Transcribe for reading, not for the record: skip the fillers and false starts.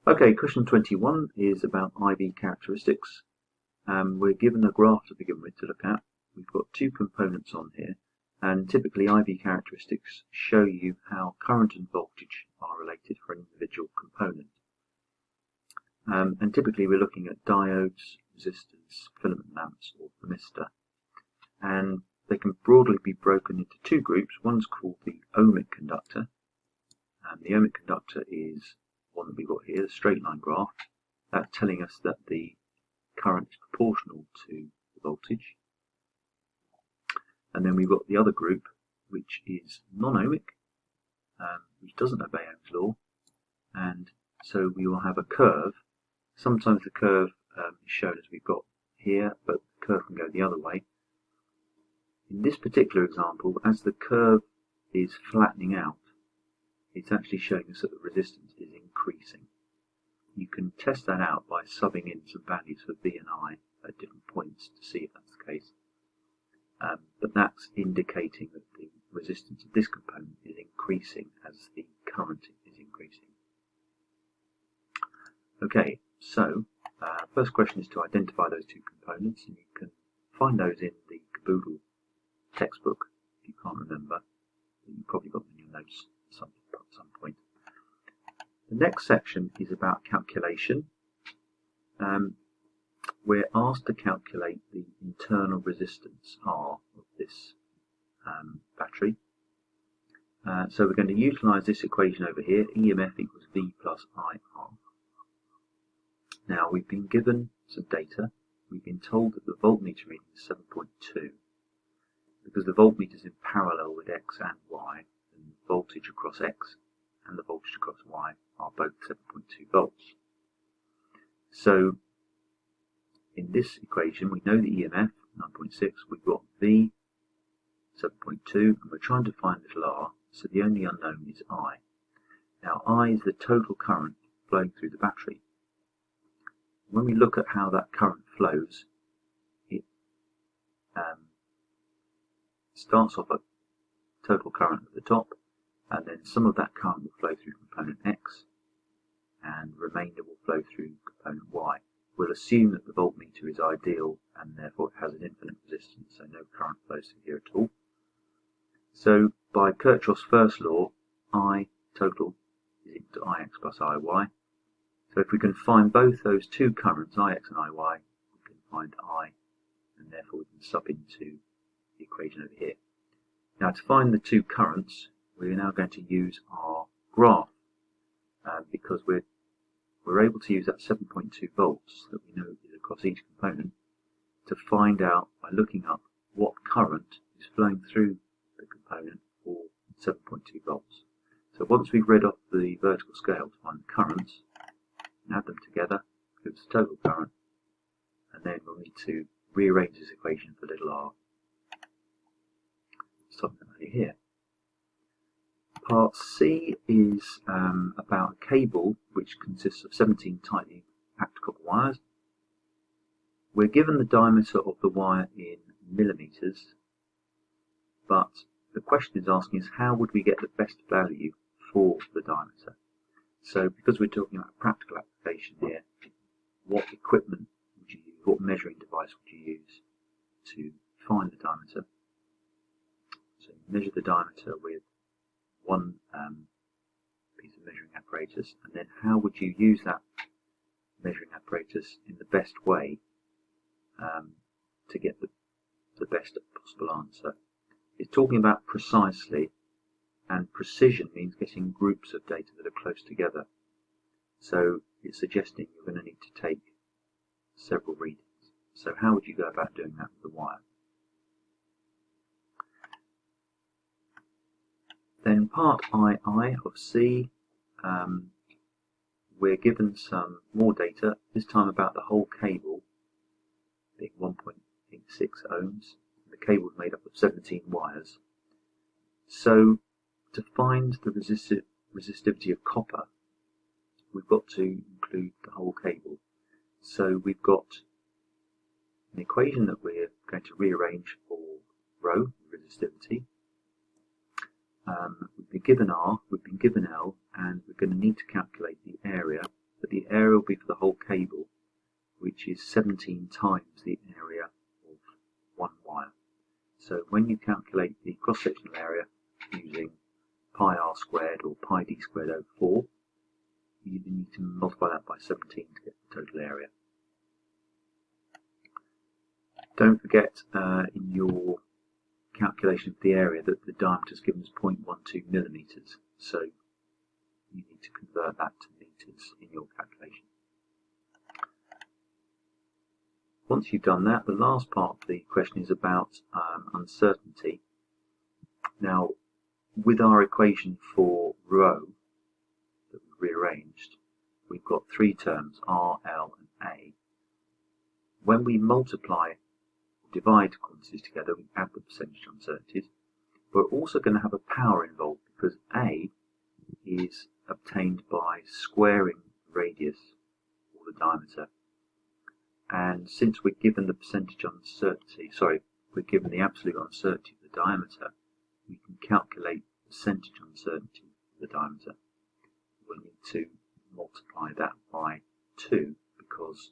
Okay, question 21 is about IV characteristics. We're given a graph to begin with to look at. We've got two components on here, and typically IV characteristics show you how current and voltage are related for an individual component. And typically we're looking at diodes, resistors, filament lamps, or thermistor. And they can broadly be broken into two groups. One's called the ohmic conductor, and the ohmic conductor is one that we've got here, the straight line graph. That's telling us that the current is proportional to the voltage. And then we've got the other group, which is non-ohmic, which doesn't obey Ohm's law, and so we will have a curve. Sometimes the curve is shown as we've got here, but the curve can go the other way. In this particular example, as the curve is flattening out, it's actually showing us that the resistance is increasing. You can test that out by subbing in some values for V and I at different points to see if that's the case. But that's indicating that the resistance of this component is increasing as the current is increasing. Okay, so first question is to identify those two components, and you can find those in the Caboodle textbook if you can't remember. You've probably got them in your notes at some point. The next section is about calculation. We're asked to calculate the internal resistance R of this battery. So we're going to utilise this equation over here, EMF equals V plus IR. Now we've been given some data. We've been told that the voltmeter reading is 7.2. Because the voltmeter is in parallel with X and Y, and the voltage across X and the voltage across Y are both 7.2 volts. So in this equation we know the EMF 9.6, we've got V 7.2, and we're trying to find little r, so the only unknown is I. Now I is the total current flowing through the battery. When we look at how that current flows, it starts off at total current at the top, and then some of that current will flow through component X, and the remainder will flow through component Y. We'll assume that the voltmeter is ideal, and therefore it has an infinite resistance, so no current flows through here at all. So by Kirchhoff's first law, I total is equal to Ix plus Iy. So if we can find both those two currents, Ix and Iy, we can find I, and therefore we can sub into the equation over here. Now to find the two currents, we're now going to use our graph, because we're able to use that 7.2 volts that we know is across each component to find out by looking up what current is flowing through the component for 7.2 volts. So once we've read off the vertical scale to find the currents, and add them together, gives the total current, and then we'll need to rearrange this equation for little r. Something over here. Part C is about a cable which consists of 17 tightly packed copper wires. We're given the diameter of the wire in millimeters, but the question is asking us how would we get the best value for the diameter. So because we're talking about a practical application here, what equipment would you use, what measuring device would you use to find the diameter? So you measure the diameter with one piece of measuring apparatus, and then how would you use that measuring apparatus in the best way to get the best possible answer? It's talking about precisely, and precision means getting groups of data that are close together. So it's suggesting you're going to need to take several readings. So how would you go about doing that with the wire? Then part II of C, we're given some more data, this time about the whole cable being 1.86 ohms. The cable is made up of 17 wires. So to find the resistivity of copper, we've got to include the whole cable. So we've got an equation that we're going to rearrange for rho, resistivity. We've been given R, we've been given L, and we're going to need to calculate the area, but the the area will be for the whole cable, which is 17 times the area of one wire. So when you calculate the cross-sectional area using pi r squared or pi d squared over 4, you need to multiply that by 17 to get the total area. Don't forget in your calculation of the area that the diameter is given as 0.12 millimeters, so you need to convert that to meters in your calculation. Once you've done that, the last part of the question is about uncertainty. Now, with our equation for rho that we've rearranged, we've got three terms, R, L and A. When we multiply or divide quantities together, we add the percentage uncertainties. We're also going to have a power involved because A is obtained by squaring the radius or the diameter. And since we're given the percentage uncertainty, we're given the absolute uncertainty of the diameter, we can calculate the percentage uncertainty of the diameter. We'll need to multiply that by 2 because